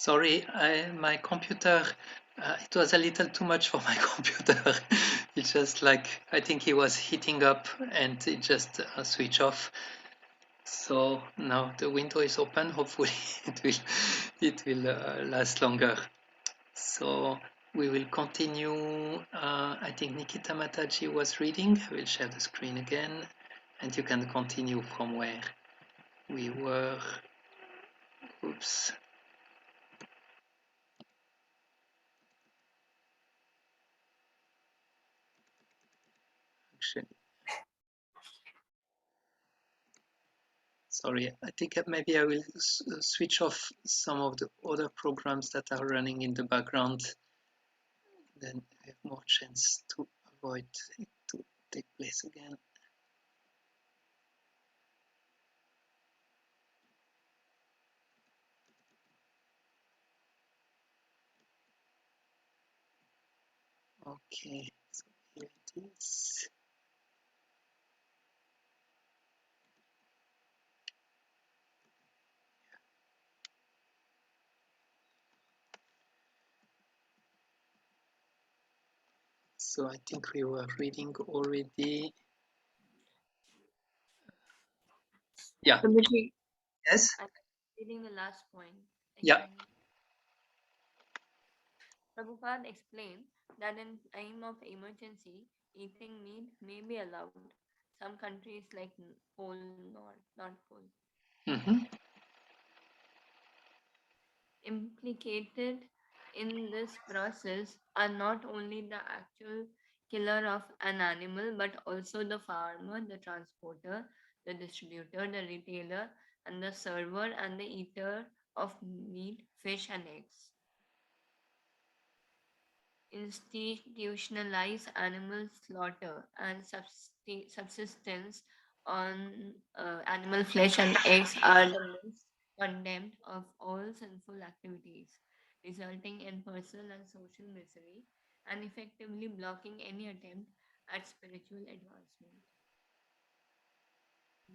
Sorry, my computer, it was a little too much for my computer. It's just like, I think he was heating up and it just switched off. So now the window is open. Hopefully it will last longer. So we will continue. I think Nikita Mataji was reading. I will share the screen again and you can continue from where we were. Oops. Actually, sorry, I think maybe I will switch off some of the other programs that are running in the background. Then I have more chance to avoid it to take place again. Okay, so here it is. So I think we were reading already. Yeah. Abhishek, Yes. I'm reading the last point. Yeah. Prabhupada explained that in time of emergency, eating meat may be allowed. Some countries like Pole North Pole. Mm-hmm. Implicated in this process are not only the actual killer of an animal, but also the farmer, the transporter, the distributor, the retailer, and the server and the eater of meat, fish, and eggs. Institutionalize animal slaughter and subsistence on animal flesh and eggs are the most condemned of all sinful activities, resulting in personal and social misery and effectively blocking any attempt at spiritual advancement.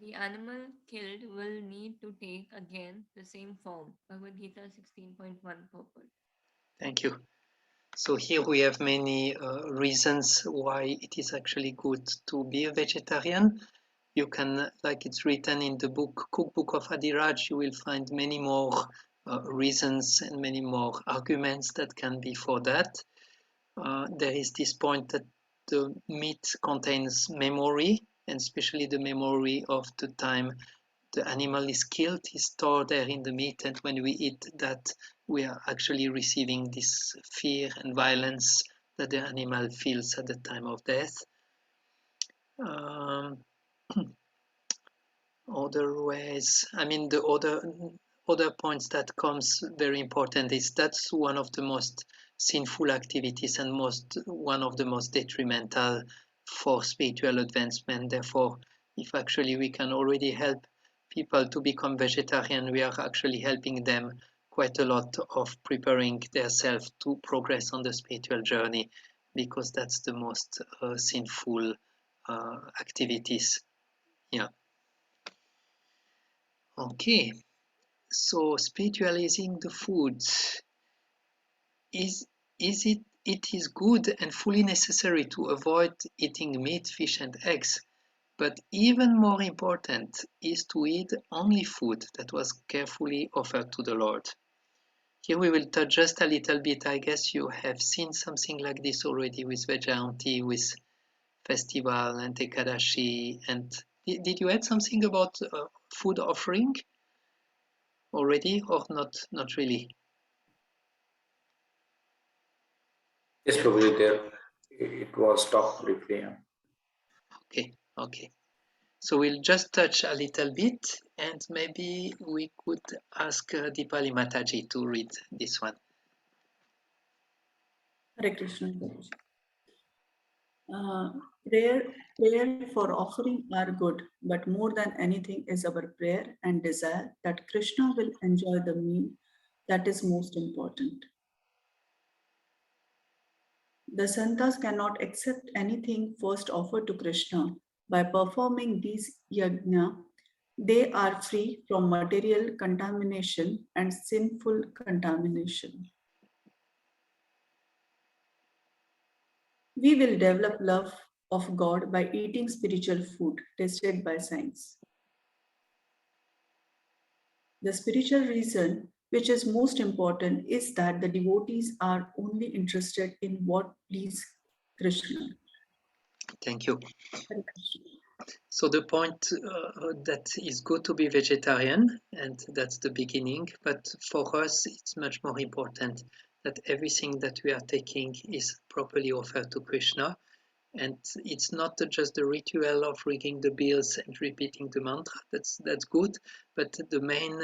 The animal killed will need to take again the same form. Bhagavad Gita 16.1 purport. Thank you. So here we have many reasons why it is actually good to be a vegetarian. You can, like it's written in the book Cookbook of Adiraj, you will find many more reasons and many more arguments that can be for that. There is this point that the meat contains memory, and especially the memory of the time the animal is killed is stored there in the meat, and when we eat that, we are actually receiving this fear and violence that the animal feels at the time of death. Um, other ways, I mean, the other points that comes very important is that's one of the most sinful activities and one of the most detrimental for spiritual advancement. Therefore, if actually we can already help people to become vegetarian, we are actually helping them quite a lot of preparing themselves to progress on the spiritual journey, because that's the most sinful activities. Yeah. Okay. So spiritualizing the foods is it is good and fully necessary to avoid eating meat, fish, and eggs. But even more important is to eat only food that was carefully offered to the Lord. Here we will touch just a little bit. I guess you have seen something like this already with Vejayanti, with festival and Ekadashi. And did you add something about food offering already, or not? Not really. Yes, probably there. It was talked briefly. Yeah. Okay, okay. So we'll just touch a little bit, and maybe we could ask Dipali Mataji to read this one. Hare Krishna. Uh, prayer for offering are good, but more than anything is our prayer and desire that Krishna will enjoy the meal that is most important. The Santas cannot accept anything first offered to Krishna. By performing these yajna, They are free from material contamination and sinful contamination. We will develop love of God by eating spiritual food tested by science. The spiritual reason, which is most important, is that the devotees are only interested in what please Krishna. Thank you. Hare Krishna. So the point that is good to be vegetarian, and that's the beginning. But for us, it's much more important that everything that we are taking is properly offered to Krishna. And it's not just the ritual of ringing the bells and repeating the mantra. That's good, but the main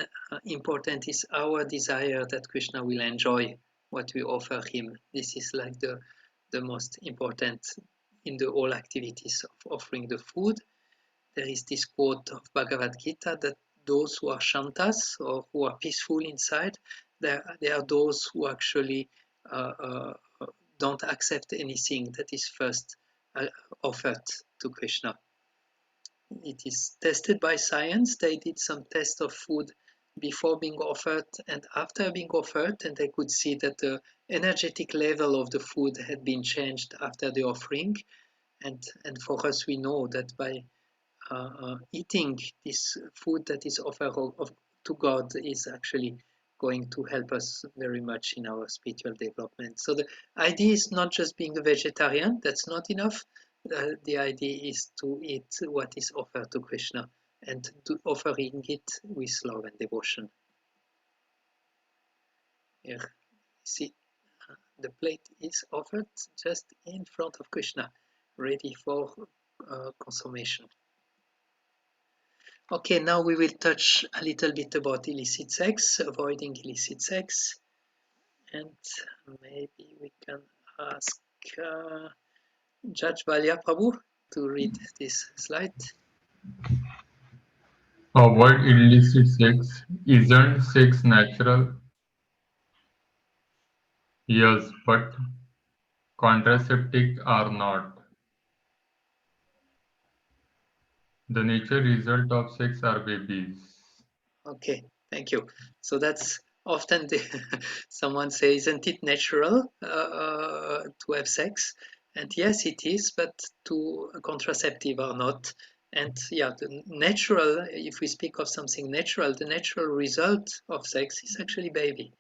important is our desire that Krishna will enjoy what we offer him. This is like the most important in the whole activities of offering the food. There is this quote of Bhagavad Gita that those who are shantas or who are peaceful inside, they are those who actually don't accept anything that is first offered to Krishna. It is tested by science. They did some tests of food before being offered and after being offered, and they could see that the energetic level of the food had been changed after the offering. And for us, we know that by eating this food that is offered to God is actually going to help us very much in our spiritual development. So the idea is not just being a vegetarian, that's not enough. The idea is to eat what is offered to Krishna and to offering it with love and devotion. Here, see, the plate is offered just in front of Krishna, ready for consummation. Okay, now we will touch a little bit about illicit sex, avoiding illicit sex, and maybe we can ask Judge Valia Prabhu to read this slide. Avoid illicit sex. Isn't sex natural? Yes, but contraceptives are not. The nature result of sex are babies. Okay, thank you. So that's often someone says, isn't it natural to have sex? And yes, it is, but to contraceptive or not. And yeah, the natural, if we speak of something natural, the natural result of sex is actually baby.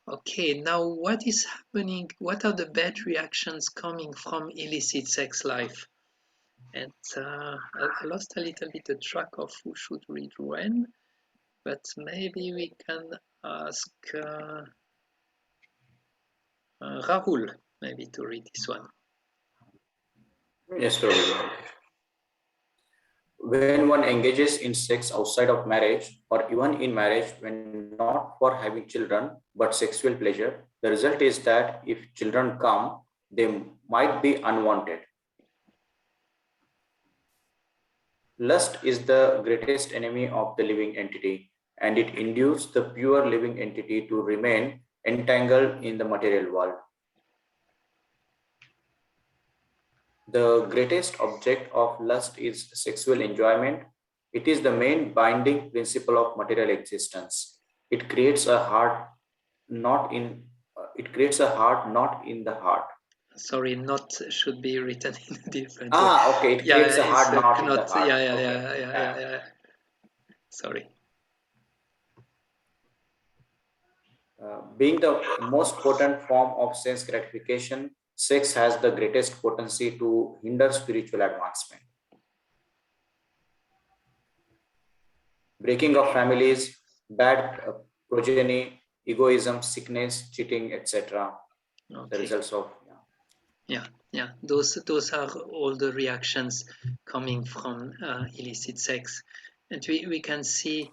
Okay, now what is happening? What are the bad reactions coming from illicit sex life? And I lost a little bit the track of who should read when, but maybe we can ask Rahul maybe to read this one. Yes, Prabhupada. When one engages in sex outside of marriage or even in marriage when not for having children but sexual pleasure, the result is that if children come, they might be unwanted. Lust is the greatest enemy of the living entity, and it induces the pure living entity to remain entangled in the material world. The greatest object of lust is sexual enjoyment. It is the main binding principle of material existence. It creates a heart not in the heart. Sorry, not should be written in a different way. Okay, it Yeah, creates a it's heart not in the not. heart. Yeah. Sorry. Being the most potent form of sense gratification, sex has the greatest potency to hinder spiritual advancement. Breaking of families, bad progeny, egoism, sickness, cheating, etc. Okay. The results of Yeah. Those are all the reactions coming from illicit sex, and we can see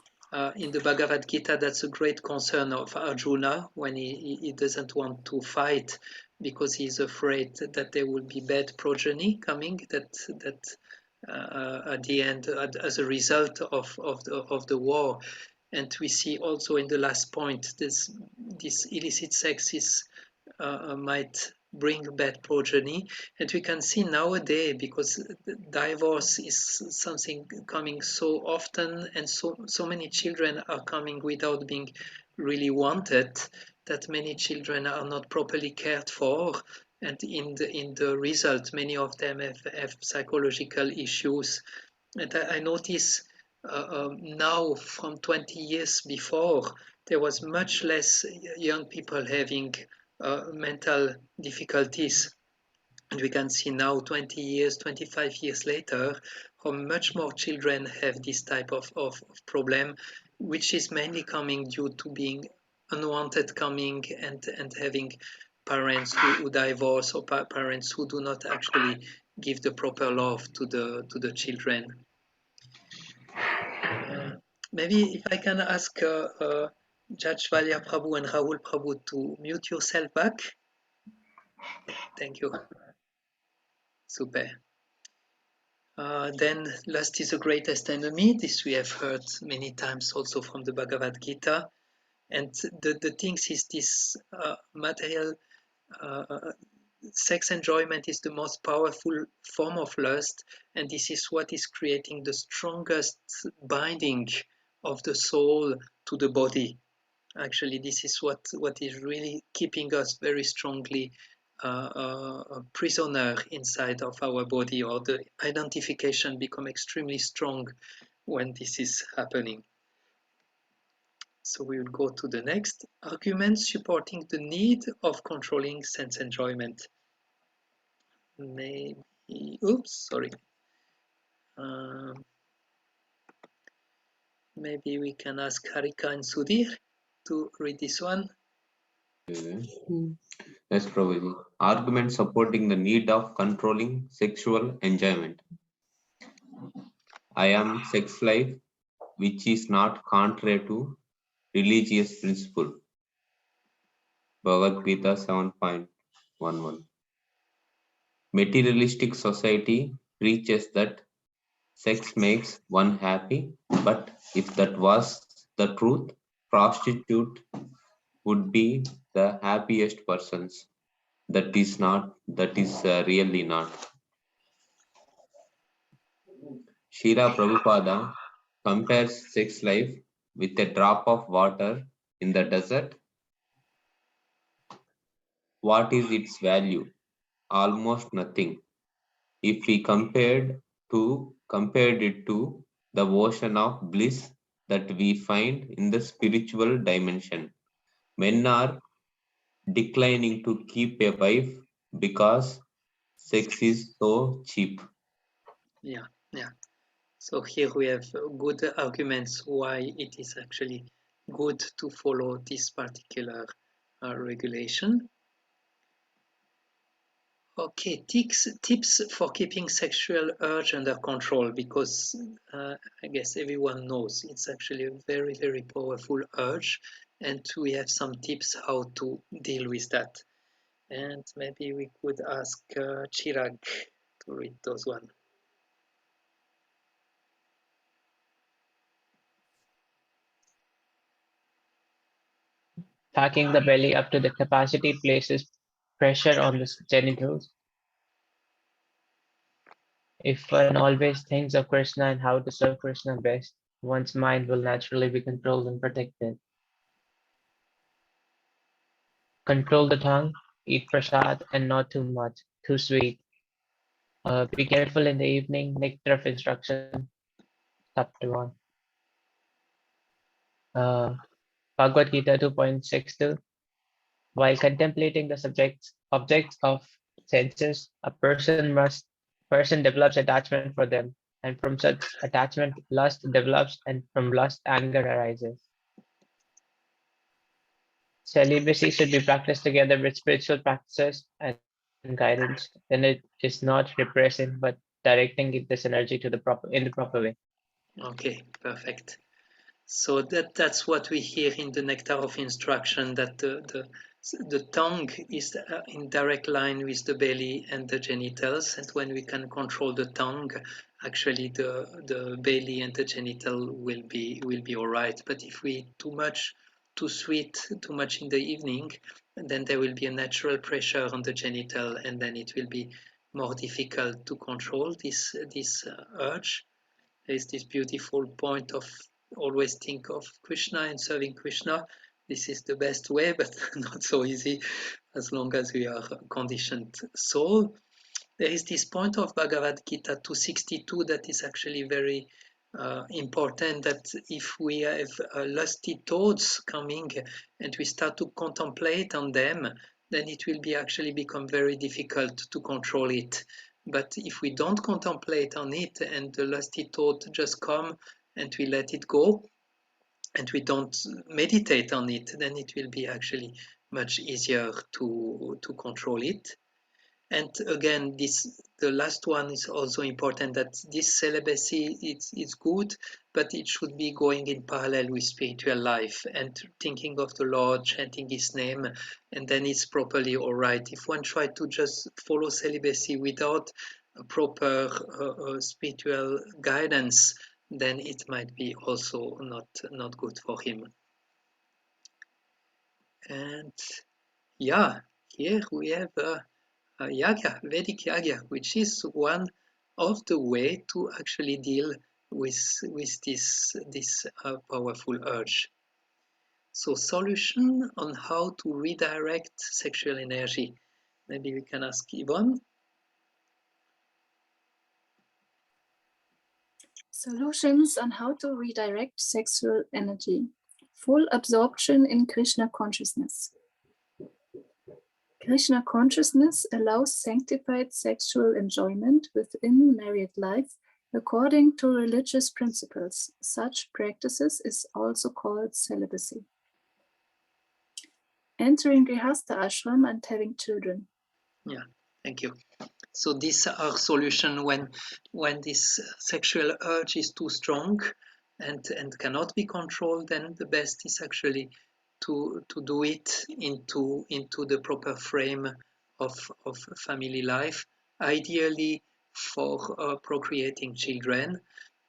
in the Bhagavad Gita that's a great concern of Arjuna when he doesn't want to fight because he's afraid that there will be bad progeny coming that at the end as a result of the war. And we see also in the last point this illicit sex is might bring bad progeny. And we can see nowadays, because divorce is something coming so often, and so many children are coming without being really wanted, that many children are not properly cared for, and in the result many of them have psychological issues. And I notice now, from 20 years before, there was much less young people having mental difficulties. And we can see now, 20 years, 25 years later, how much more children have this type of problem, which is mainly coming due to being unwanted coming, and having parents who divorce, or parents who do not actually give the proper love to the children. Maybe if I can ask Judge Valia Prabhu and Rahul Prabhu to mute yourself back. Thank you. Super. Then lust is the greatest enemy. This we have heard many times also from the Bhagavad Gita. And the things is this material sex enjoyment is the most powerful form of lust, and this is what is creating the strongest binding of the soul to the body. Actually, this is what is really keeping us very strongly a prisoner inside of our body, or the identification become extremely strong when this is happening. So we will go to the next argument supporting the need of controlling sense enjoyment. Maybe, oops, sorry. Maybe we can ask Harika and Sudhir to read this one. Yes, Prabhuji. Argument supporting the need of controlling sexual enjoyment. I am sex life, which is not contrary to religious principle. Bhagavad Gita 7.11. Materialistic society preaches that sex makes one happy, but if that was the truth, prostitute would be the happiest persons. That is really not. Srila Prabhupada compares sex life with a drop of water in the desert. What is its value? Almost nothing. If we compared it to the ocean of bliss that we find in the spiritual dimension, men are declining to keep a wife because sex is so cheap. Yeah. So here we have good arguments why it is actually good to follow this particular regulation. Okay, tips for keeping sexual urge under control, because I guess everyone knows it's actually a very, very powerful urge, and we have some tips how to deal with that. And maybe we could ask Chirag to read those one. Packing the belly up to the capacity places pressure on the genitals. If one always thinks of Krishna and how to serve Krishna best, one's mind will naturally be controlled and protected. Control the tongue, eat prasad and not too much, too sweet. Be careful in the evening, nectar of instruction, chapter 1. Bhagavad Gita 2.62. While contemplating the objects of senses, a person develops attachment for them, and from such attachment, lust develops, and from lust, anger arises. Celibacy should be practiced together with spiritual practices and guidance. Then it is not repressing, but directing this energy to in the proper way. Okay, perfect. So that's what we hear in the nectar of instruction, that the tongue is in direct line with the belly and the genitals, and when we can control the tongue, actually the belly and the genital will be all right. But if we eat too much too sweet too much in the evening, and then there will be a natural pressure on the genital, and then it will be more difficult to control this urge. There is this beautiful point of always think of Krishna and serving Krishna. This is the best way, but not so easy as long as we are a conditioned soul. There is this point of Bhagavad Gita 262 that is actually very important, that if we have lusty thoughts coming and we start to contemplate on them, then it will be actually become very difficult to control it. But if we don't contemplate on it and the lusty thought just come and we let it go and we don't meditate on it, then it will be actually much easier to control it. And again, the last one is also important, that this celibacy is good, but it should be going in parallel with spiritual life and thinking of the Lord, chanting His name, and then it's properly all right. If one tries to just follow celibacy without a proper spiritual guidance, then it might be also not good for him. And yeah, here we have Yagya, Vedic Yagya, which is one of the way to actually deal with this powerful urge. So solution on how to redirect sexual energy. Maybe we can ask Yvonne. Solutions on how to redirect sexual energy. Full absorption in Krishna consciousness. Krishna consciousness allows sanctified sexual enjoyment within married life according to religious principles. Such practices is also called celibacy. Entering Grihastha ashram and having children. Yeah, thank you. So these are solutions when this sexual urge is too strong and cannot be controlled, then the best is actually to do it into the proper frame of family life, ideally for procreating children.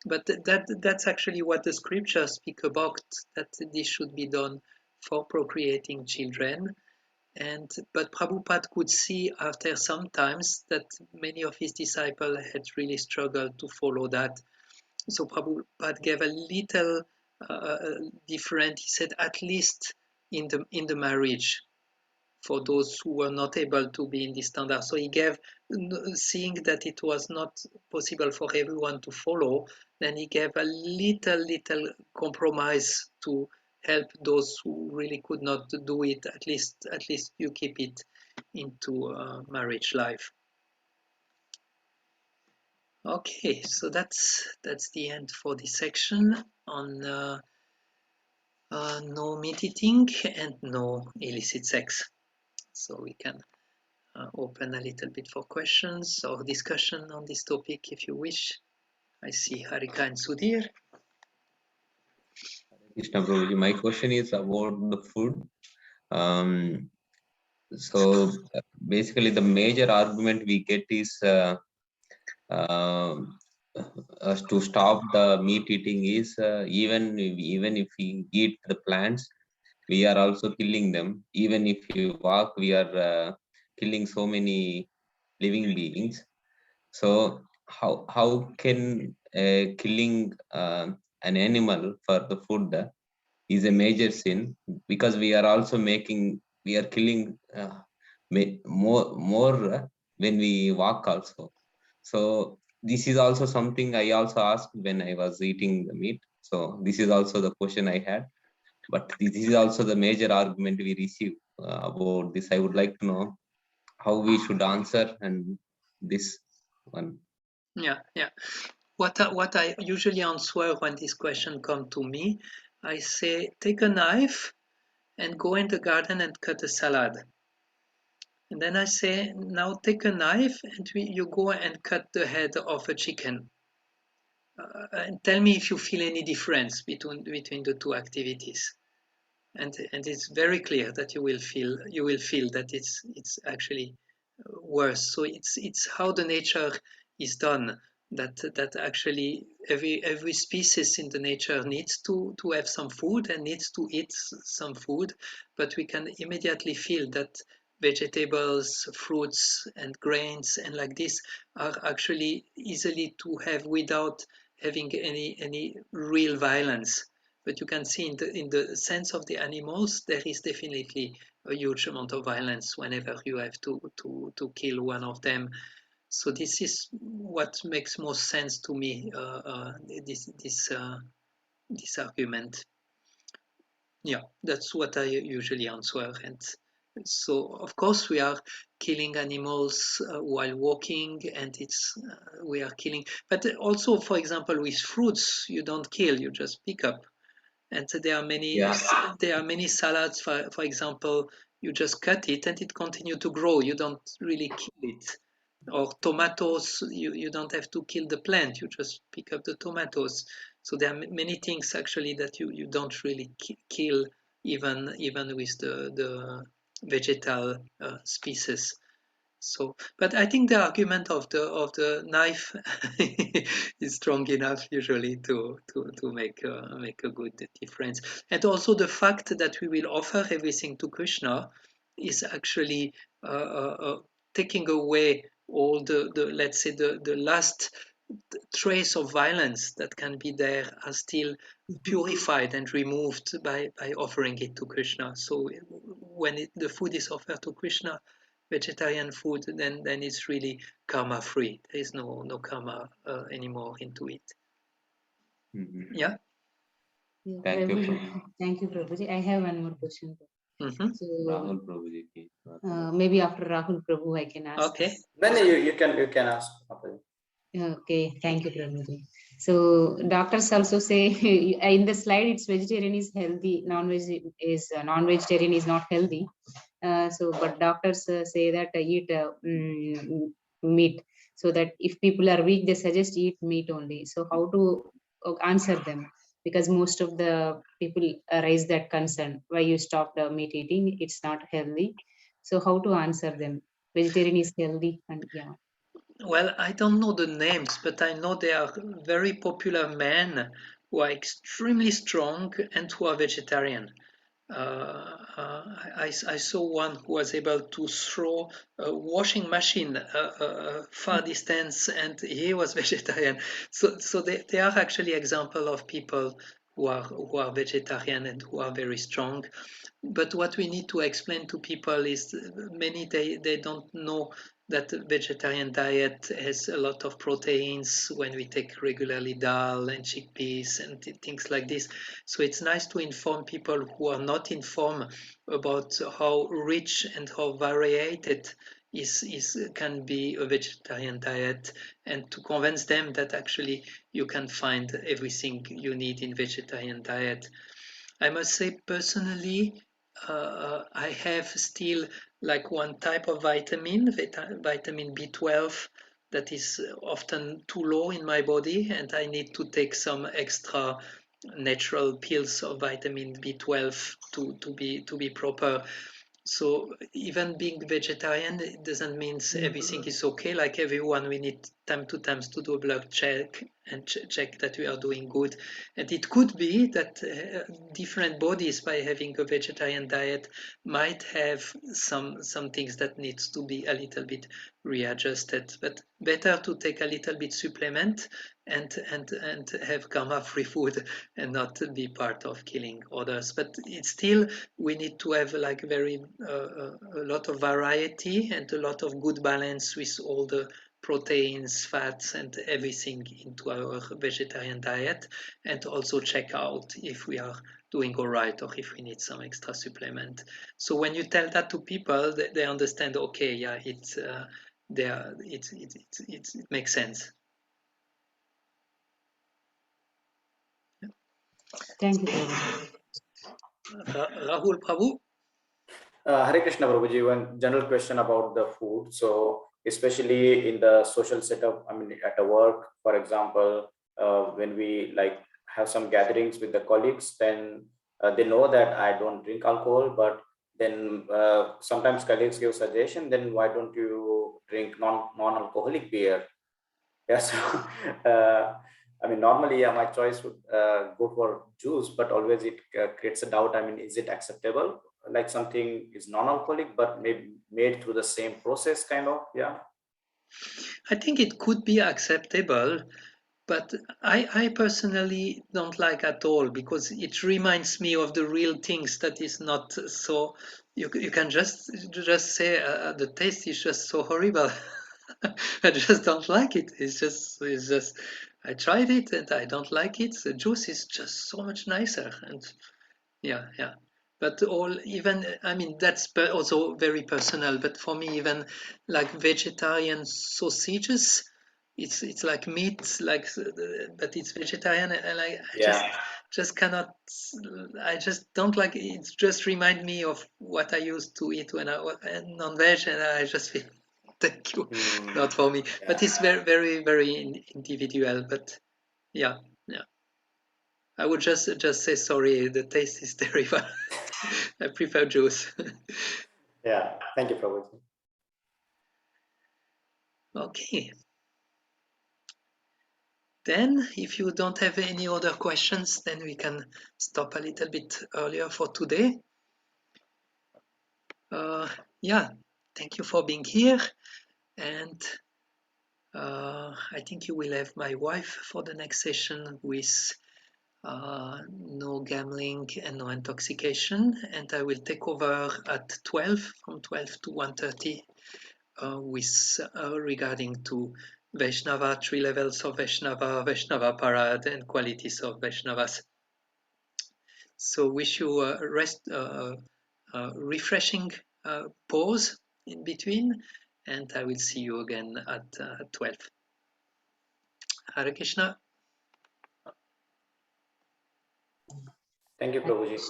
But that's actually what the scriptures speak about, that this should be done for procreating children. But Prabhupada could see after some times that many of his disciples had really struggled to follow that. So Prabhupada gave a little different. He said, at least in the marriage, for those who were not able to be in the standard. So he gave, seeing that it was not possible for everyone to follow, then he gave a little compromise to help those who really could not do it. At least you keep it into marriage life. Okay, so that's the end for this section on no meat eating and no illicit sex. So we can open a little bit for questions or discussion on this topic if you wish. I see Harika and Sudhir. Krishna Prabhuji, my question is about the food. So basically, the major argument we get is to stop the meat eating is even if we eat the plants, we are also killing them. Even if we walk, we are killing so many living beings. So how can killing an animal for the food is a major sin, because we are also killing more when we walk also. So this is also something I also asked when I was eating the meat. So this is also the question I had. But this is also the major argument we receive about this. I would like to know how we should answer and this one. Yeah. What I usually answer when this question come to me, I say, take a knife and go in the garden and cut a salad. And then I say, now take a knife and you go and cut the head of a chicken. And tell me if you feel any difference between the two activities. And it's very clear that you will feel that it's actually worse. So it's how the nature is done. that actually every species in the nature needs to have some food and needs to eat some food, but we can immediately feel that vegetables, fruits, and grains and like this are actually easily to have without having any real violence. But you can see in the sense of the animals, there is definitely a huge amount of violence whenever you have to kill one of them. So this is what makes most sense to me. This argument. Yeah, that's what I usually answer. And so, of course, we are killing animals while walking, and we are killing. But also, for example, with fruits, you don't kill; you just pick up. And Yeah. there are many salads, for example, you just cut it and it continues to grow. You don't really kill it. Or tomatoes, you don't have to kill the plant, you just pick up the tomatoes. So there are many things actually that you don't really kill, even with the vegetal species. So, but I think the argument of the knife is strong enough usually to make a good difference. And also the fact that we will offer everything to Krishna is actually taking away all the let's say the last trace of violence that can be there are still purified and removed by offering it to Krishna. So when the food is offered to Krishna, vegetarian food, then it's really karma free. There is no karma anymore into it. Yeah. Thank you, Thank you, Prabhuji. I have one more question. So Rahul Prabhuji. maybe after Rahul Prabhu, I can ask. Okay. Then you can ask. Okay, thank you, Prabhuji. So doctors also say in the slide it's vegetarian is healthy, non-vegetarian is not healthy. So but doctors say that eat meat, so that if people are weak they suggest eat meat only. So how to answer them, because most of the people raise that concern, why you stopped meat eating, it's not healthy. So how to answer them, vegetarian is healthy? And yeah. Well, I don't know the names, but I know there are very popular men who are extremely strong and who are vegetarian. I saw one who was able to throw a washing machine far distance, and he was vegetarian. So they are actually example of people who are vegetarian and who are very strong. But what we need to explain to people is many they don't know that vegetarian diet has a lot of proteins when we take regularly dal and chickpeas and things like this. So it's nice to inform people who are not informed about how rich and how varied can be a vegetarian diet, and to convince them that actually you can find everything you need in vegetarian diet. I must say personally, I have still like one type of vitamin, vitamin B12, that is often too low in my body, and I need to take some extra natural pills of vitamin B12 to be proper. So even being vegetarian, it doesn't mean everything is okay. Like everyone, we need time to time to do a blood check and check that we are doing good. And it could be that different bodies, by having a vegetarian diet, might have some things that needs to be a little bit readjusted. But better to take a little bit supplement and have karma free food and not be part of killing others. But it's still, we need to have like a lot of variety and a lot of good balance with all the proteins, fats, and everything into our vegetarian diet, and also check out if we are doing all right or if we need some extra supplement. So when you tell that to people, they understand. Okay, yeah, it makes sense. Thank you, Prabhuji. Rahul Prabhu. Hare Krishna Prabhuji, one general question about the food. So, especially in the social setup, I mean, at a work, for example, when we like have some gatherings with the colleagues, then they know that I don't drink alcohol, but then sometimes colleagues give suggestion, then why don't you drink non-alcoholic beer? Yes. I mean, normally, yeah, my choice would go for juice, but always it creates a doubt. I mean, is it acceptable? Like something is non-alcoholic, but maybe made through the same process, kind of. Yeah. I think it could be acceptable, but I personally don't like at all because it reminds me of the real things that is not so. You can just say the taste is just so horrible. I just don't like it. It's just I tried it and I don't like it. The juice is just so much nicer and yeah. But even I mean that's also very personal. But for me, even like vegetarian sausages, it's like meat, like but it's vegetarian. And I Yeah. just cannot. I just don't like it. It just remind me of what I used to eat when I was non-veg, and I just feel thank you, not for me. But Yeah. it's very individual. But yeah. I would just say sorry. The taste is terrible. I prefer juice. Yeah. Thank you, Prabhuji. Okay. Then, if you don't have any other questions, then we can stop a little bit earlier for today. Yeah, thank you for being here. And I think you will have my wife for the next session with no gambling and no intoxication. And I will take over at 12, from 12 to 1:30. With regarding to Vaishnava, 3 levels of Vaishnava, Vaishnava Parad, and qualities of Vaishnavas. So wish you a refreshing pause in between, and I will see you again at 12. Hare Krishna. Thank you, Prabhuji.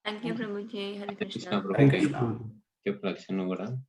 Thank you, Prabhuji. Hare Krishna Krishna. Prabhu. Thank you. Krishna. Thank you, Prabhu.